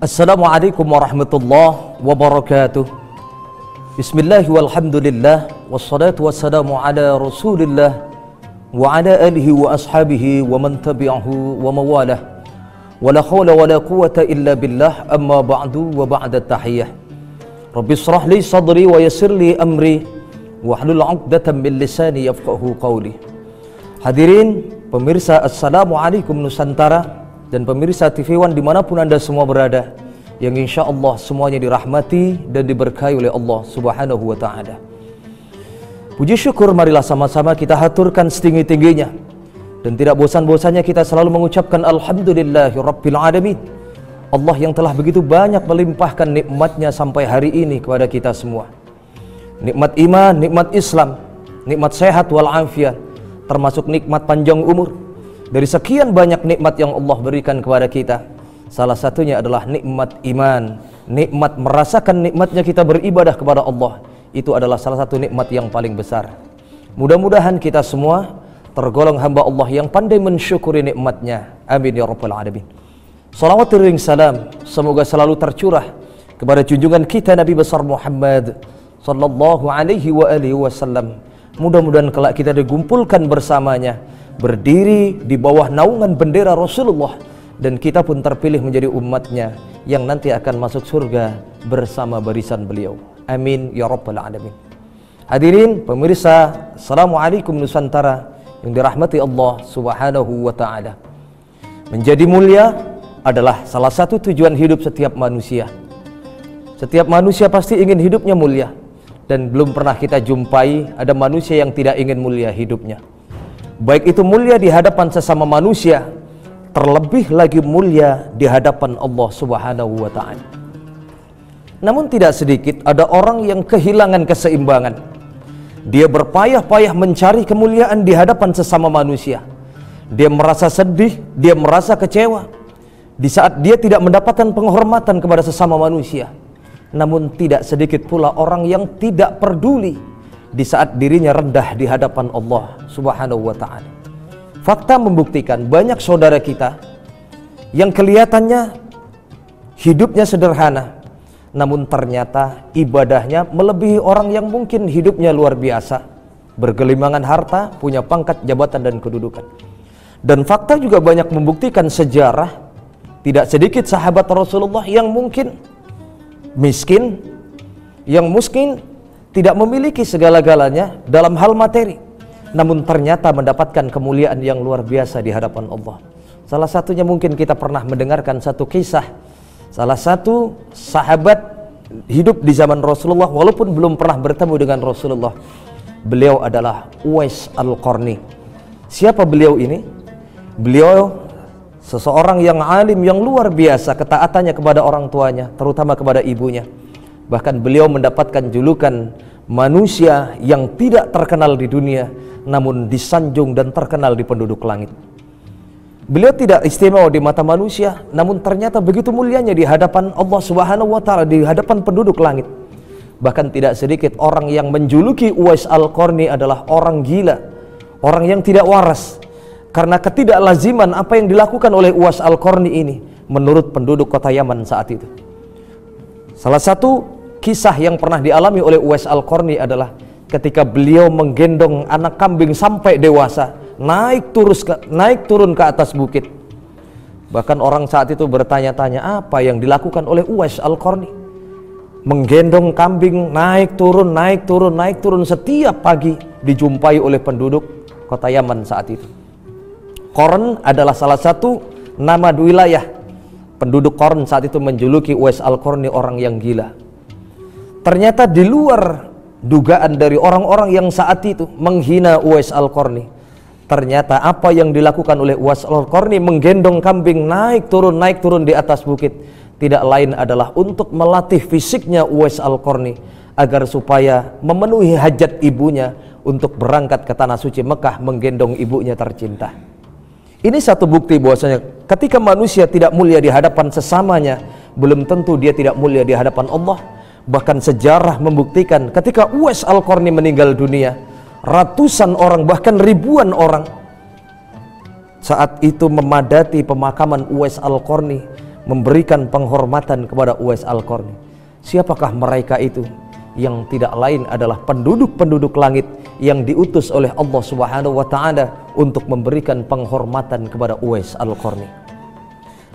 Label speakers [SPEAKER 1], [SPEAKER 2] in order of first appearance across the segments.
[SPEAKER 1] Assalamualaikum warahmatullahi wabarakatuh. Bismillah walhamdulillah wassalatu wassalamu ala rasulillah wa ala alihi wa ashabihi wa man tabi'ahu wa mawalah. Wala hawla wala quwata illa billah, amma ba'du wa ba'da tahiyyah. Rabbi israh li sadri wa yassir li amri wahlul 'uqdatam min lisani yafqahu qawli. Hadirin pemirsa Assalamualaikum Nusantara dan pemirsa TV One dimanapun anda semua berada, yang insya Allah semuanya dirahmati dan diberkahi oleh Allah Subhanahu wa Ta'ala. Puji syukur marilah sama-sama kita haturkan setinggi-tingginya, dan tidak bosan-bosannya kita selalu mengucapkan Alhamdulillahi Rabbil Alamin. Allah yang telah begitu banyak melimpahkan nikmatnya sampai hari ini kepada kita semua. Nikmat iman, nikmat Islam, nikmat sehat walafiat, termasuk nikmat panjang umur. Dari sekian banyak nikmat yang Allah berikan kepada kita, salah satunya adalah nikmat iman, nikmat merasakan nikmatnya kita beribadah kepada Allah. Itu adalah salah satu nikmat yang paling besar. Mudah-mudahan kita semua tergolong hamba Allah yang pandai mensyukuri nikmatnya. Amin ya rabbal alamin. Salawat ring salam semoga selalu tercurah kepada junjungan kita Nabi besar Muhammad sallallahu alaihi wa alihi wasallam. Mudah-mudahan kelak kita dikumpulkan bersamanya, berdiri di bawah naungan bendera Rasulullah, dan kita pun terpilih menjadi umatnya yang nanti akan masuk surga bersama barisan beliau. Amin ya rabbal alamin. Hadirin pemirsa, Assalamualaikum Nusantara yang dirahmati Allah Subhanahu wa Ta'ala. Menjadi mulia adalah salah satu tujuan hidup setiap manusia. Setiap manusia pasti ingin hidupnya mulia, dan belum pernah kita jumpai ada manusia yang tidak ingin mulia hidupnya. Baik itu mulia di hadapan sesama manusia, terlebih lagi mulia di hadapan Allah Subhanahu wa Ta'ala. Namun tidak sedikit ada orang yang kehilangan keseimbangan. Dia berpayah-payah mencari kemuliaan di hadapan sesama manusia. Dia merasa sedih, dia merasa kecewa di saat dia tidak mendapatkan penghormatan kepada sesama manusia. Namun tidak sedikit pula orang yang tidak peduli di saat dirinya rendah di hadapan Allah Subhanahu wa Ta'ala. Fakta membuktikan banyak saudara kita yang kelihatannya hidupnya sederhana, namun ternyata ibadahnya melebihi orang yang mungkin hidupnya luar biasa, bergelimangan harta, punya pangkat, jabatan, dan kedudukan. Dan fakta juga banyak membuktikan sejarah tidak sedikit sahabat Rasulullah yang mungkin miskin, tidak memiliki segala-galanya dalam hal materi, namun ternyata mendapatkan kemuliaan yang luar biasa di hadapan Allah. Salah satunya mungkin kita pernah mendengarkan satu kisah salah satu sahabat hidup di zaman Rasulullah walaupun belum pernah bertemu dengan Rasulullah. Beliau adalah Uwais Al-Qarni. Siapa beliau ini? Beliau seseorang yang alim yang luar biasa, ketaatannya kepada orang tuanya, terutama kepada ibunya. Bahkan beliau mendapatkan julukan manusia yang tidak terkenal di dunia, namun disanjung dan terkenal di penduduk langit. Beliau tidak istimewa di mata manusia, namun ternyata begitu mulianya di hadapan Allah Subhanahu wa Ta'ala, di hadapan penduduk langit. Bahkan tidak sedikit orang yang menjuluki Uwais Al-Qarni adalah orang gila, orang yang tidak waras, karena ketidaklaziman apa yang dilakukan oleh Uwais Al-Qarni ini menurut penduduk kota Yaman saat itu. Salah satu kisah yang pernah dialami oleh Uwais Al-Qarni adalah ketika beliau menggendong anak kambing sampai dewasa, naik turun ke atas bukit. Bahkan orang saat itu bertanya-tanya apa yang dilakukan oleh Uwais Al-Qarni. Menggendong kambing naik turun setiap pagi dijumpai oleh penduduk kota Yaman saat itu. Qarn adalah salah satu nama wilayah. Penduduk Qarn saat itu menjuluki Uwais Al-Qarni orang yang gila. Ternyata di luar dugaan dari orang-orang yang saat itu menghina Uwais Al-Qarni, ternyata apa yang dilakukan oleh Uwais Al-Qarni menggendong kambing naik turun di atas bukit tidak lain adalah untuk melatih fisiknya Uwais Al-Qarni agar supaya memenuhi hajat ibunya untuk berangkat ke tanah suci Mekah menggendong ibunya tercinta. Ini satu bukti bahwasanya ketika manusia tidak mulia di hadapan sesamanya, belum tentu dia tidak mulia di hadapan Allah. Bahkan sejarah membuktikan ketika Uwais Al-Qarni meninggal dunia, ratusan orang bahkan ribuan orang saat itu memadati pemakaman Uwais Al-Qarni memberikan penghormatan kepada Uwais Al-Qarni. Siapakah mereka itu? Yang tidak lain adalah penduduk-penduduk langit yang diutus oleh Allah Subhanahu wa Ta'ala untuk memberikan penghormatan kepada Uwais Al-Qarni.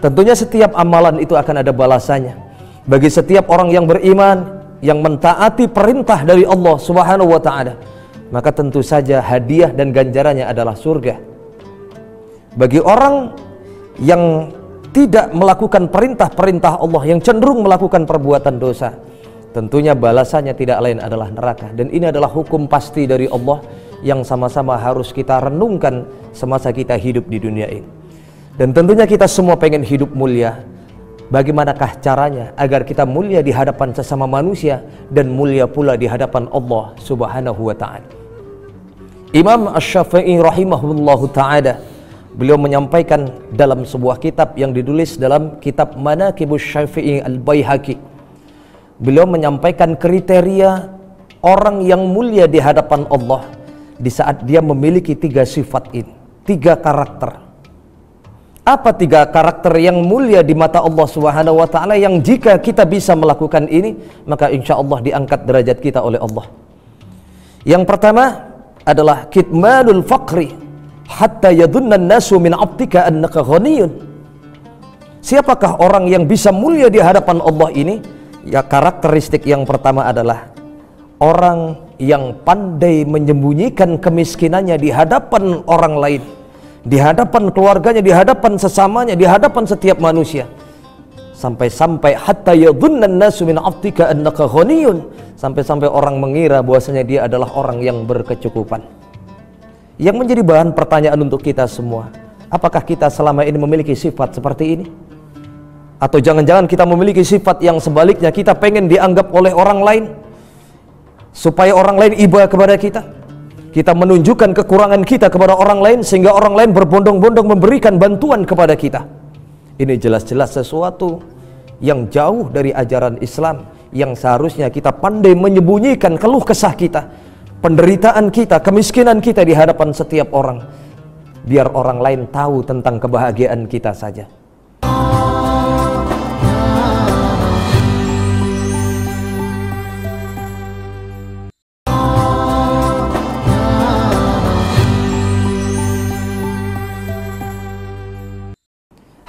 [SPEAKER 1] Tentunya setiap amalan itu akan ada balasannya. Bagi setiap orang yang beriman, yang mentaati perintah dari Allah Subhanahu wa Ta'ala, maka tentu saja hadiah dan ganjarannya adalah surga. Bagi orang yang tidak melakukan perintah-perintah Allah, yang cenderung melakukan perbuatan dosa, tentunya balasannya tidak lain adalah neraka. Dan ini adalah hukum pasti dari Allah yang sama-sama harus kita renungkan semasa kita hidup di dunia ini. Dan tentunya kita semua pengen hidup mulia. Bagaimanakah caranya agar kita mulia di hadapan sesama manusia dan mulia pula di hadapan Allah Subhanahu wa Ta'ala? Imam Asy-Syafi'i rahimahullahu ta'ala, beliau menyampaikan dalam sebuah kitab yang ditulis dalam kitab Manaqibus Syafi'i Al-Baihaqi. Beliau menyampaikan kriteria orang yang mulia di hadapan Allah di saat dia memiliki 3 sifat ini, 3 karakter. Apa 3 karakter yang mulia di mata Allah Subhanahu wa Ta'ala yang jika kita bisa melakukan ini, maka insya Allah diangkat derajat kita oleh Allah? Yang pertama adalah kitmanul faqri hatta yadhunnan nasu min 'abdika annaka ghaniyun. Siapakah orang yang bisa mulia di hadapan Allah ini? Ya, karakteristik yang pertama adalah orang yang pandai menyembunyikan kemiskinannya di hadapan orang lain, di hadapan keluarganya, di hadapan sesamanya, di hadapan setiap manusia. Sampai-sampai hatta yadhunnan nasu min 'abdika annaka ghaniyun, sampai-sampai orang mengira bahwasanya dia adalah orang yang berkecukupan. Yang menjadi bahan pertanyaan untuk kita semua, apakah kita selama ini memiliki sifat seperti ini? Atau jangan-jangan kita memiliki sifat yang sebaliknya, kita pengen dianggap oleh orang lain supaya orang lain iba kepada kita. Kita menunjukkan kekurangan kita kepada orang lain sehingga orang lain berbondong-bondong memberikan bantuan kepada kita. Ini jelas-jelas sesuatu yang jauh dari ajaran Islam, yang seharusnya kita pandai menyembunyikan keluh kesah kita, penderitaan kita, kemiskinan kita di hadapan setiap orang, biar orang lain tahu tentang kebahagiaan kita saja.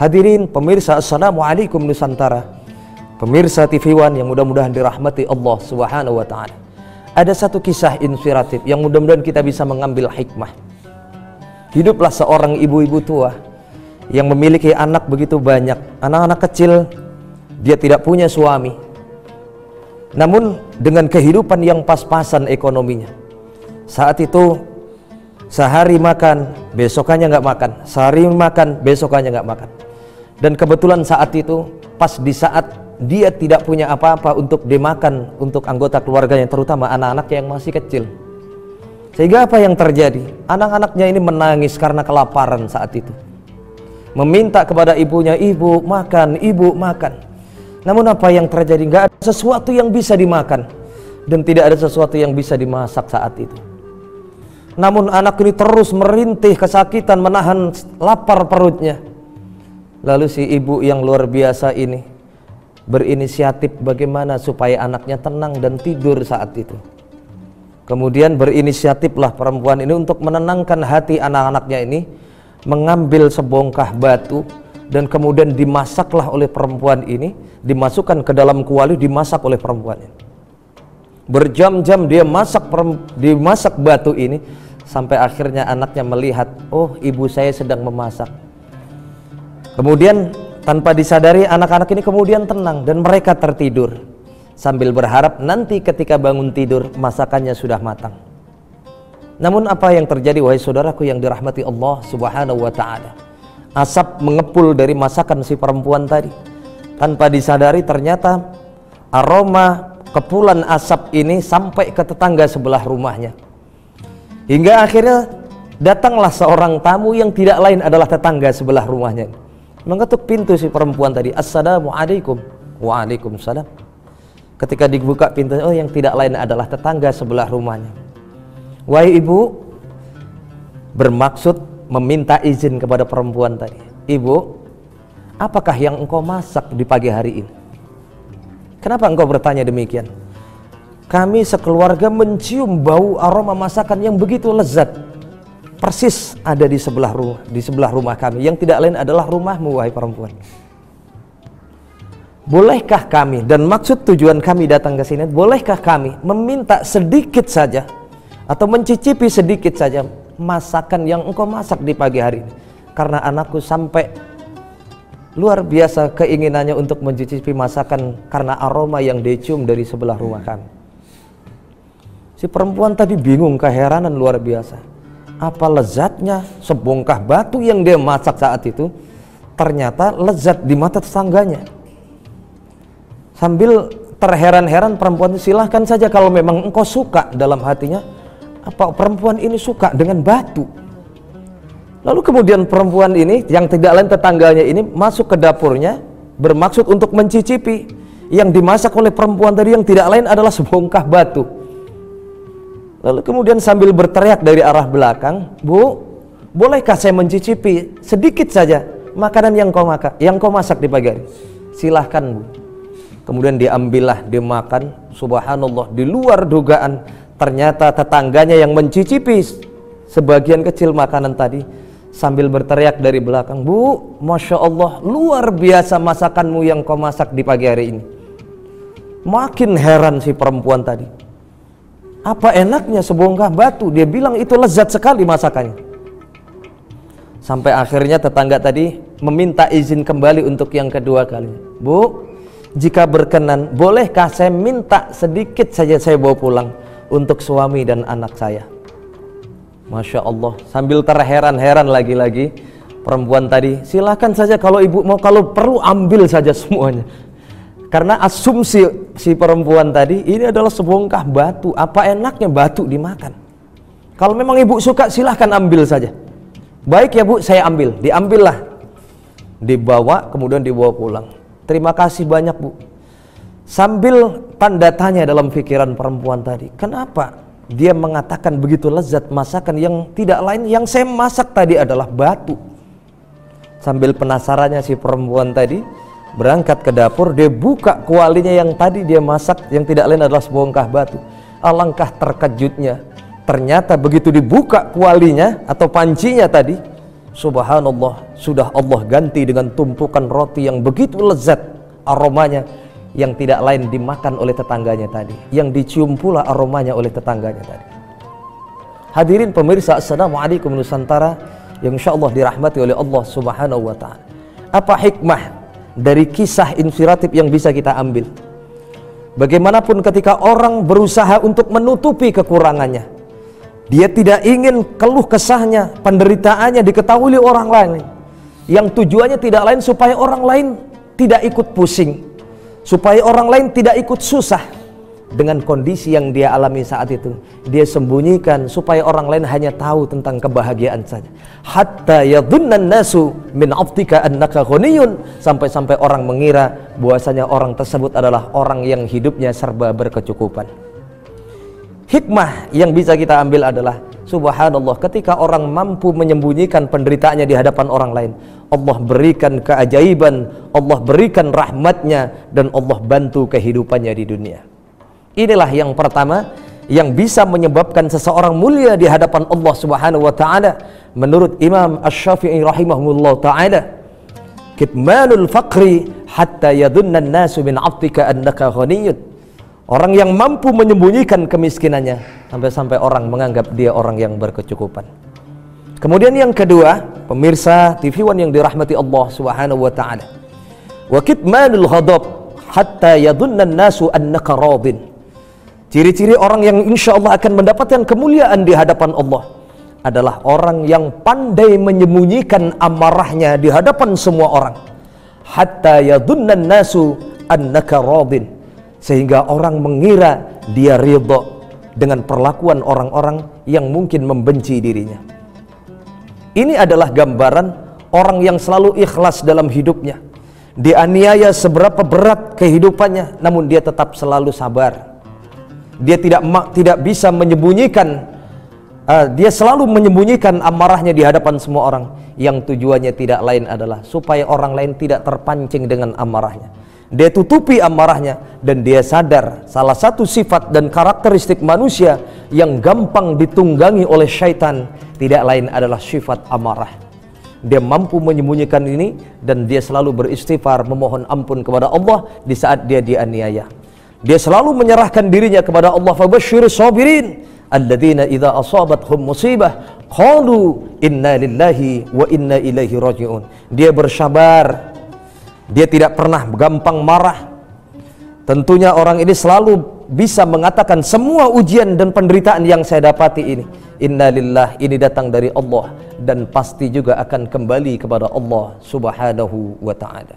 [SPEAKER 1] Hadirin pemirsa, Assalamualaikum Nusantara, pemirsa TV One yang mudah-mudahan dirahmati Allah Subhanahu wa Ta'ala. Ada satu kisah inspiratif yang mudah-mudahan kita bisa mengambil hikmah. Hiduplah seorang ibu-ibu tua yang memiliki anak begitu banyak, anak-anak kecil, dia tidak punya suami. Namun dengan kehidupan yang pas-pasan ekonominya. Saat itu sehari makan, besokannya nggak makan, sehari makan, besokannya nggak makan. Dan kebetulan saat itu pas di saat dia tidak punya apa-apa untuk dimakan untuk anggota keluarganya, terutama anak-anaknya yang masih kecil. Sehingga apa yang terjadi? Anak-anaknya ini menangis karena kelaparan saat itu, meminta kepada ibunya, ibu makan, ibu makan. Namun apa yang terjadi? Nggak ada sesuatu yang bisa dimakan dan tidak ada sesuatu yang bisa dimasak saat itu. Namun anak ini terus merintih kesakitan, menahan lapar perutnya. Lalu si ibu yang luar biasa ini berinisiatif bagaimana supaya anaknya tenang dan tidur saat itu. Kemudian berinisiatiflah perempuan ini untuk menenangkan hati anak-anaknya ini, mengambil sebongkah batu dan kemudian dimasaklah oleh perempuan ini, dimasukkan ke dalam kuali, dimasak oleh perempuan ini. Berjam-jam dia dimasak batu ini sampai akhirnya anaknya melihat, oh ibu saya sedang memasak. Kemudian tanpa disadari anak-anak ini kemudian tenang dan mereka tertidur sambil berharap nanti ketika bangun tidur masakannya sudah matang. Namun apa yang terjadi wahai saudaraku yang dirahmati Allah Subhanahu wa Ta'ala? Asap mengepul dari masakan si perempuan tadi. Tanpa disadari ternyata aroma kepulan asap ini sampai ke tetangga sebelah rumahnya. Hingga akhirnya datanglah seorang tamu yang tidak lain adalah tetangga sebelah rumahnya. Mengetuk pintu si perempuan tadi, Assalamualaikum. Waalaikumsalam. Ketika dibuka pintunya, oh yang tidak lain adalah tetangga sebelah rumahnya. Wahai ibu, bermaksud meminta izin kepada perempuan tadi. Ibu, apakah yang engkau masak di pagi hari ini? Kenapa engkau bertanya demikian? Kami sekeluarga mencium bau aroma masakan yang begitu lezat. Persis ada di sebelah rumah kami, yang tidak lain adalah rumahmu, wahai perempuan. Bolehkah kami, dan maksud tujuan kami datang ke sini, bolehkah kami meminta sedikit saja atau mencicipi sedikit saja masakan yang engkau masak di pagi hari ini? Karena anakku sampai luar biasa keinginannya untuk mencicipi masakan karena aroma yang dicium dari sebelah rumah kami. Si perempuan tadi bingung, keheranan luar biasa. Apa lezatnya sebongkah batu yang dia masak saat itu ternyata lezat di mata tetangganya. Sambil terheran-heran, perempuan itu, silahkan saja kalau memang engkau suka, dalam hatinya, apa perempuan ini suka dengan batu? Lalu kemudian perempuan ini, yang tidak lain tetangganya ini, masuk ke dapurnya bermaksud untuk mencicipi yang dimasak oleh perempuan tadi, yang tidak lain adalah sebongkah batu. Lalu kemudian sambil berteriak dari arah belakang, Bu, bolehkah saya mencicipi sedikit saja makanan yang kau masak di pagi hari? Silahkan, Bu. Kemudian diambillah, dimakan. Subhanallah, di luar dugaan, ternyata tetangganya yang mencicipi sebagian kecil makanan tadi sambil berteriak dari belakang, Bu, Masya Allah, luar biasa masakanmu yang kau masak di pagi hari ini. Makin heran si perempuan tadi. Apa enaknya sebongkah batu? Dia bilang itu lezat sekali masakannya. Sampai akhirnya tetangga tadi meminta izin kembali untuk yang kedua kalinya. Bu, jika berkenan, bolehkah saya minta sedikit saja saya bawa pulang untuk suami dan anak saya? Masya Allah, sambil terheran-heran lagi-lagi perempuan tadi, silakan saja kalau ibu mau, kalau perlu ambil saja semuanya. Karena asumsi si perempuan tadi, ini adalah sebongkah batu, apa enaknya batu dimakan? Kalau memang ibu suka, silahkan ambil saja. Baik ya Bu, saya ambil. Diambillah, dibawa, kemudian dibawa pulang. Terima kasih banyak Bu. Sambil tanda tanya dalam pikiran perempuan tadi, kenapa dia mengatakan begitu lezat masakan yang tidak lain, yang saya masak tadi adalah batu. Sambil penasarannya si perempuan tadi berangkat ke dapur, dia buka kualinya yang tadi dia masak, yang tidak lain adalah sebongkah batu. Alangkah terkejutnya, ternyata begitu dibuka kualinya atau pancinya tadi, subhanallah, sudah Allah ganti dengan tumpukan roti yang begitu lezat aromanya, yang tidak lain dimakan oleh tetangganya tadi, yang dicium pula aromanya oleh tetangganya tadi. Hadirin pemirsa, Assalamualaikum Nusantara yang insyaallah dirahmati oleh Allah Subhanahu wa ta'ala. Apa hikmah dari kisah inspiratif yang bisa kita ambil? Bagaimanapun ketika orang berusaha untuk menutupi kekurangannya, dia tidak ingin keluh kesahnya, penderitaannya diketahui oleh orang lain, yang tujuannya tidak lain supaya orang lain tidak ikut pusing, supaya orang lain tidak ikut susah dengan kondisi yang dia alami saat itu. Dia sembunyikan supaya orang lain hanya tahu tentang kebahagiaan saja. Hatta yadhunnan nasu min 'abdika annaka ghaniyun, sampai-sampai orang mengira bahwasanya orang tersebut adalah orang yang hidupnya serba berkecukupan. Hikmah yang bisa kita ambil adalah, subhanallah, ketika orang mampu menyembunyikan penderitaannya di hadapan orang lain, Allah berikan keajaiban, Allah berikan rahmatnya, dan Allah bantu kehidupannya di dunia. Inilah yang pertama yang bisa menyebabkan seseorang mulia di hadapan Allah Subhanahu wa ta'ala. Menurut Imam Asy-Syafi'i rahimahullah ta'ala, kitmanul faqri hatta yadhunna an-nasu min 'abdika annaka ghaniyyun. Orang yang mampu menyembunyikan kemiskinannya sampai-sampai orang menganggap dia orang yang berkecukupan. Kemudian yang kedua, pemirsa TV One yang dirahmati Allah Subhanahu wa ta'ala, wa kitmanul ghadab hatta yadhunna an-nasu annaka radin. Ciri-ciri orang yang insya Allah akan mendapatkan kemuliaan di hadapan Allah adalah orang yang pandai menyembunyikan amarahnya di hadapan semua orang. Hatta yadhunna an-nasu annaka radin, sehingga orang mengira dia ridha dengan perlakuan orang-orang yang mungkin membenci dirinya. Ini adalah gambaran orang yang selalu ikhlas dalam hidupnya. Dianiaya seberapa berat kehidupannya, namun dia tetap selalu sabar. Dia tidak bisa menyembunyikan, dia selalu menyembunyikan amarahnya di hadapan semua orang. yang tujuannya tidak lain adalah supaya orang lain tidak terpancing dengan amarahnya. Dia tutupi amarahnya, dan dia sadar salah satu sifat dan karakteristik manusia yang gampang ditunggangi oleh syaitan tidak lain adalah sifat amarah. Dia mampu menyembunyikan ini, dan dia selalu beristighfar memohon ampun kepada Allah di saat dia dianiaya. Dia selalu menyerahkan dirinya kepada Allah. Fabashshirus sabirin alladzina idza asabathum musibah qalu inna lillahi wa inna ilaihi raji'un. Dia bersabar. Dia tidak pernah gampang marah. Tentunya orang ini selalu bisa mengatakan semua ujian dan penderitaan yang saya dapati ini, innalillah, ini datang dari Allah, dan pasti juga akan kembali kepada Allah subhanahu wa ta'ala.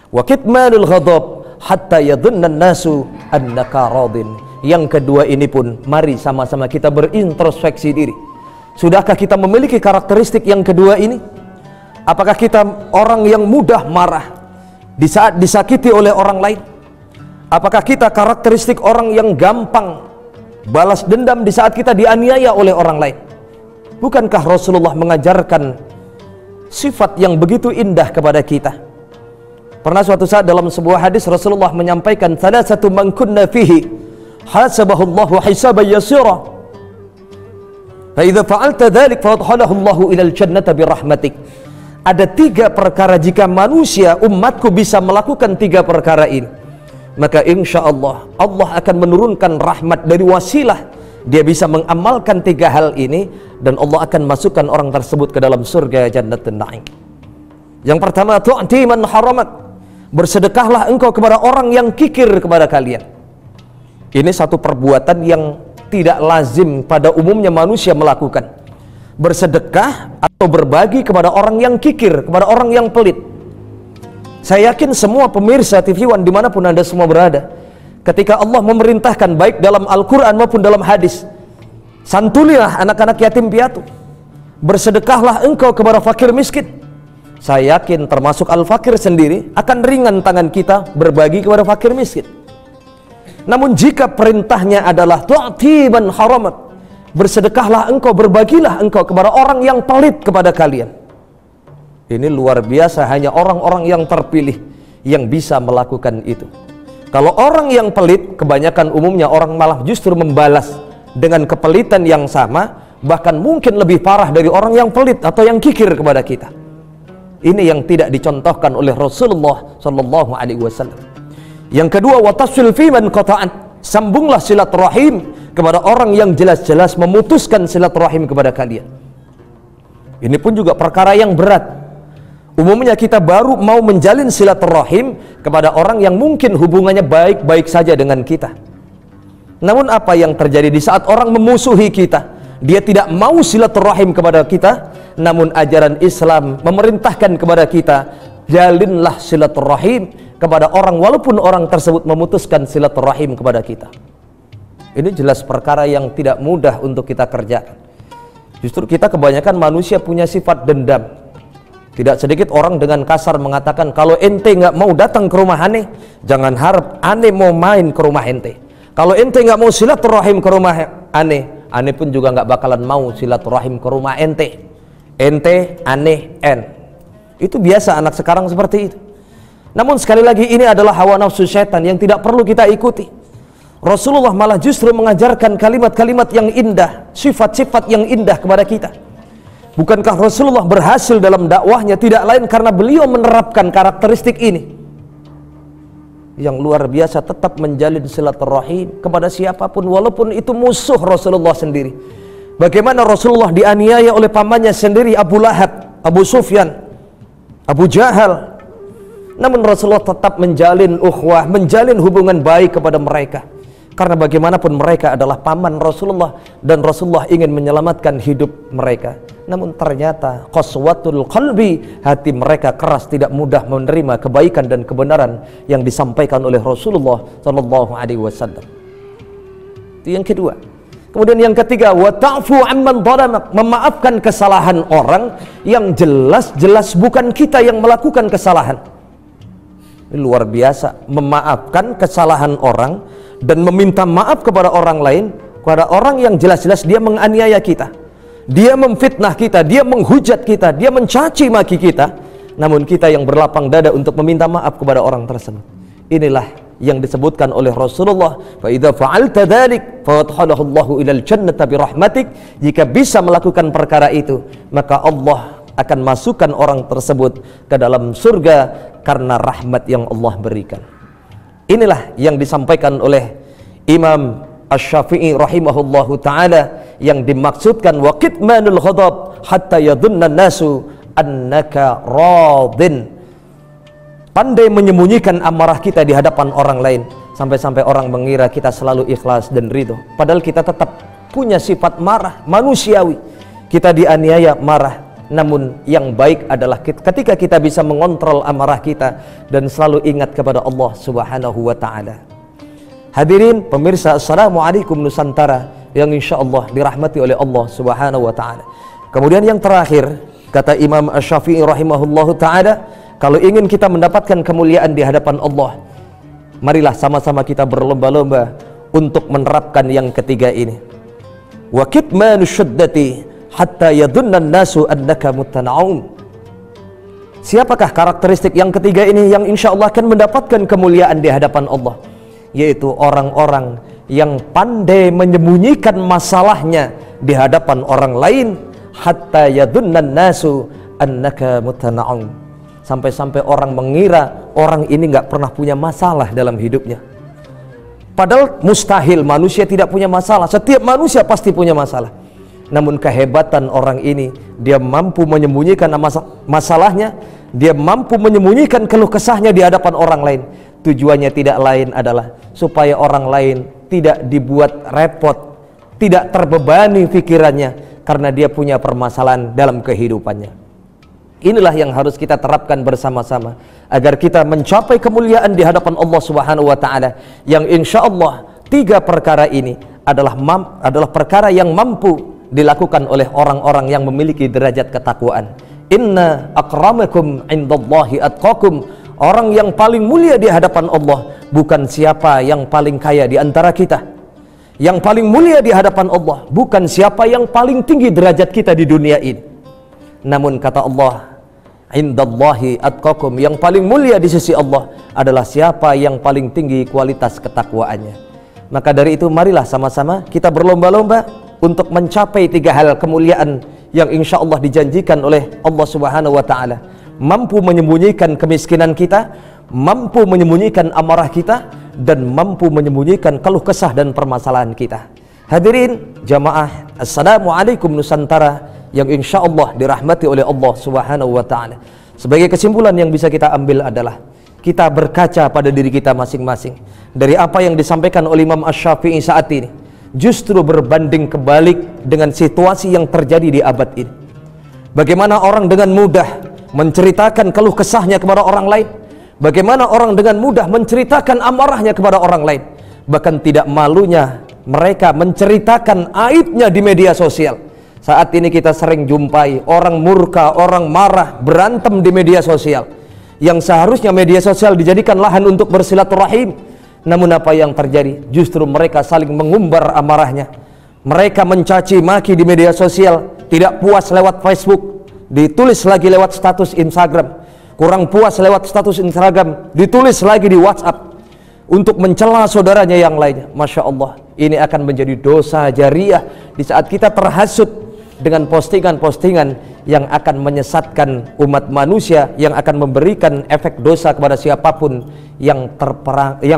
[SPEAKER 1] Wa kitmanul ghadab hatta yadhunna an-nasu annaka radin. Yang kedua ini pun mari sama-sama kita berintrospeksi diri. Sudahkah kita memiliki karakteristik yang kedua ini? Apakah kita orang yang mudah marah di saat disakiti oleh orang lain? Apakah kita karakteristik orang yang gampang balas dendam di saat kita dianiaya oleh orang lain? Bukankah Rasulullah mengajarkan sifat yang begitu indah kepada kita? Pernah suatu saat dalam sebuah hadis Rasulullah menyampaikan, salasatu man kunna fihi hasabahullahu hisaban yasira fa idza fa'alta dzalik fadkhalahu Allahu ilal jannati birahmatik. Ada 3 perkara jika manusia umatku bisa melakukan 3 perkara ini, maka insya Allah Allah akan menurunkan rahmat dari wasilah. Dia bisa mengamalkan 3 hal ini, dan Allah akan masukkan orang tersebut ke dalam surga Jannatul Na'im. Yang pertama, tu'ti man haramak. Bersedekahlah engkau kepada orang yang kikir kepada kalian. Ini satu perbuatan yang tidak lazim pada umumnya manusia melakukan. Bersedekah atau berbagi kepada orang yang kikir, kepada orang yang pelit. Saya yakin semua pemirsa TV One dimanapun Anda semua berada, ketika Allah memerintahkan baik dalam Al-Quran maupun dalam hadis, santunilah anak-anak yatim piatu, bersedekahlah engkau kepada fakir miskin. Saya yakin termasuk al-fakir sendiri akan ringan tangan kita berbagi kepada fakir miskin. Namun jika perintahnya adalah tu'ti man haramat, bersedekahlah engkau, berbagilah engkau kepada orang yang pelit kepada kalian. Ini luar biasa, hanya orang-orang yang terpilih yang bisa melakukan itu. Kalau orang yang pelit, kebanyakan umumnya orang malah justru membalas dengan kepelitan yang sama, bahkan mungkin lebih parah dari orang yang pelit atau yang kikir kepada kita. Ini yang tidak dicontohkan oleh Rasulullah Sallallahu Alaihi Wasallam. Yang kedua, watasil fi man qata'an, sambunglah silaturahim kepada orang yang jelas-jelas memutuskan silaturahim kepada kalian. Ini pun juga perkara yang berat. Umumnya kita baru mau menjalin silaturahim kepada orang yang mungkin hubungannya baik-baik saja dengan kita. Namun apa yang terjadi di saat orang memusuhi kita? Dia tidak mau silaturahim kepada kita, namun ajaran Islam memerintahkan kepada kita, jalinlah silaturahim kepada orang walaupun orang tersebut memutuskan silaturahim kepada kita. Ini jelas perkara yang tidak mudah untuk kita kerjakan. Justru kita kebanyakan manusia punya sifat dendam. Tidak sedikit orang dengan kasar mengatakan, kalau ente nggak mau datang ke rumah aneh, jangan harap aneh mau main ke rumah ente. Kalau ente nggak mau silaturahim ke rumah aneh, aneh pun juga nggak bakalan mau silaturahim ke rumah ente. Ente, aneh, en. Itu biasa anak sekarang seperti itu. Namun sekali lagi ini adalah hawa nafsu syaitan yang tidak perlu kita ikuti. Rasulullah malah justru mengajarkan kalimat-kalimat yang indah, sifat-sifat yang indah kepada kita. Bukankah Rasulullah berhasil dalam dakwahnya tidak lain karena beliau menerapkan karakteristik ini? Yang luar biasa, tetap menjalin silaturahim kepada siapapun walaupun itu musuh Rasulullah sendiri. Bagaimana Rasulullah dianiaya oleh pamannya sendiri, Abu Lahab, Abu Sufyan, Abu Jahal. Namun Rasulullah tetap menjalin ukhuwah, menjalin hubungan baik kepada mereka. Karena bagaimanapun mereka adalah paman Rasulullah, dan Rasulullah ingin menyelamatkan hidup mereka. Namun ternyata qaswatul qalbi, hati mereka keras, tidak mudah menerima kebaikan dan kebenaran yang disampaikan oleh Rasulullah Sallallahu Alaihi Wasallam. Itu yang kedua. Kemudian yang ketiga, wa ta'fu amman dhalamak, memaafkan kesalahan orang yang jelas-jelas bukan kita yang melakukan kesalahan. Ini luar biasa, memaafkan kesalahan orang dan meminta maaf kepada orang lain, kepada orang yang jelas-jelas dia menganiaya kita, dia memfitnah kita, dia menghujat kita, dia mencaci maki kita, namun kita yang berlapang dada untuk meminta maaf kepada orang tersebut. Inilah yang disebutkan oleh Rasulullah, fa idza fa'alta dzalik fadkhalahu Allahu ilal jannati bi rahmatik. Jika bisa melakukan perkara itu, maka Allah akan masukkan orang tersebut ke dalam surga karena rahmat yang Allah berikan. Inilah yang disampaikan oleh Imam Asy-Syafi'i rahimahullahu taala yang dimaksudkan wa kitmanul ghadab hatta yadhunna an-nasu annaka radin. Pandai menyembunyikan amarah kita di hadapan orang lain, sampai-sampai orang mengira kita selalu ikhlas dan ridho, padahal kita tetap punya sifat marah manusiawi. Kita dianiaya marah, namun yang baik adalah ketika kita bisa mengontrol amarah kita dan selalu ingat kepada Allah Subhanahu wa ta'ala. Hadirin pemirsa, Assalamualaikum Nusantara yang insya Allah dirahmati oleh Allah Subhanahu wa ta'ala. Kemudian yang terakhir, kata Imam Asy-Syafi'i rahimahullahu ta'ala, kalau ingin kita mendapatkan kemuliaan di hadapan Allah, marilah sama-sama kita berlomba-lomba untuk menerapkan yang ketiga ini. Wa kitmanu syiddati hatta yadhunna an-nasu annaka mutana'un. Siapakah karakteristik yang ketiga ini yang insya Allah akan mendapatkan kemuliaan di hadapan Allah? Yaitu orang-orang yang pandai menyembunyikan masalahnya di hadapan orang lain, hatta yadhunna an-nasu annaka mutana'un. Sampai-sampai orang mengira orang ini nggak pernah punya masalah dalam hidupnya. Padahal mustahil manusia tidak punya masalah. Setiap manusia pasti punya masalah. Namun kehebatan orang ini, dia mampu menyembunyikan masalahnya, dia mampu menyembunyikan keluh kesahnya di hadapan orang lain. Tujuannya tidak lain adalah supaya orang lain tidak dibuat repot, tidak terbebani pikirannya karena dia punya permasalahan dalam kehidupannya. Inilah yang harus kita terapkan bersama-sama agar kita mencapai kemuliaan di hadapan Allah Subhanahu wa ta'ala, yang insya Allah tiga perkara ini adalah perkara yang mampu dilakukan oleh orang-orang yang memiliki derajat ketakwaan. Inna akramakum indallahi atqakum. Orang yang paling mulia di hadapan Allah bukan siapa yang paling kaya di antara kita. Yang paling mulia di hadapan Allah bukan siapa yang paling tinggi derajat kita di dunia ini. Namun kata Allah, indallahi atqakum, yang paling mulia di sisi Allah adalah siapa yang paling tinggi kualitas ketakwaannya. Maka dari itu marilah sama-sama kita berlomba-lomba untuk mencapai tiga hal kemuliaan yang insya Allah dijanjikan oleh Allah Subhanahu wa ta'ala. Mampu menyembunyikan kemiskinan kita, mampu menyembunyikan amarah kita, dan mampu menyembunyikan keluh kesah dan permasalahan kita. Hadirin jamaah, Assalamualaikum Nusantara yang insya Allah dirahmati oleh Allah Subhanahu wa ta'ala. Sebagai kesimpulan yang bisa kita ambil adalah kita berkaca pada diri kita masing-masing. Dari apa yang disampaikan oleh Imam Asy-Syafi'i saat ini justru berbanding kebalik dengan situasi yang terjadi di abad ini. Bagaimana orang dengan mudah menceritakan keluh kesahnya kepada orang lain, bagaimana orang dengan mudah menceritakan amarahnya kepada orang lain, bahkan tidak malunya mereka menceritakan aibnya di media sosial. Saat ini kita sering jumpai orang murka, orang marah, berantem di media sosial, yang seharusnya media sosial dijadikan lahan untuk bersilaturahim. Namun apa yang terjadi? Justru mereka saling mengumbar amarahnya. Mereka mencaci maki di media sosial, tidak puas lewat Facebook, ditulis lagi lewat status Instagram. Kurang puas lewat status Instagram, ditulis lagi di WhatsApp untuk mencela saudaranya yang lainnya. Masya Allah, ini akan menjadi dosa jariah di saat kita terhasut dengan postingan-postingan yang akan menyesatkan umat manusia, yang akan memberikan efek dosa kepada siapapun yang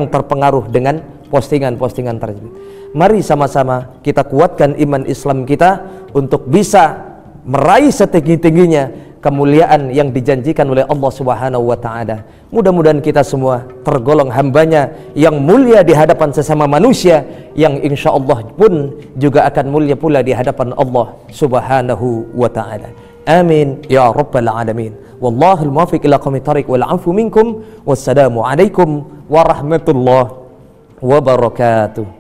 [SPEAKER 1] terpengaruh dengan postingan-postingan tersebut. Mari sama-sama kita kuatkan iman Islam kita untuk bisa meraih setinggi-tingginya kemuliaan yang dijanjikan oleh Allah Subhanahu wa ta'ala. Mudah-mudahan kita semua tergolong hambanya yang mulia di hadapan sesama manusia, yang insya Allah pun juga akan mulia pula di hadapan Allah Subhanahu wa ta'ala. Amin ya rabbal alamin. Wallahul muwaffiq ila aqwamit thariq wal 'afu minkum. Wassalamu alaikum warahmatullahi wabarakatuh.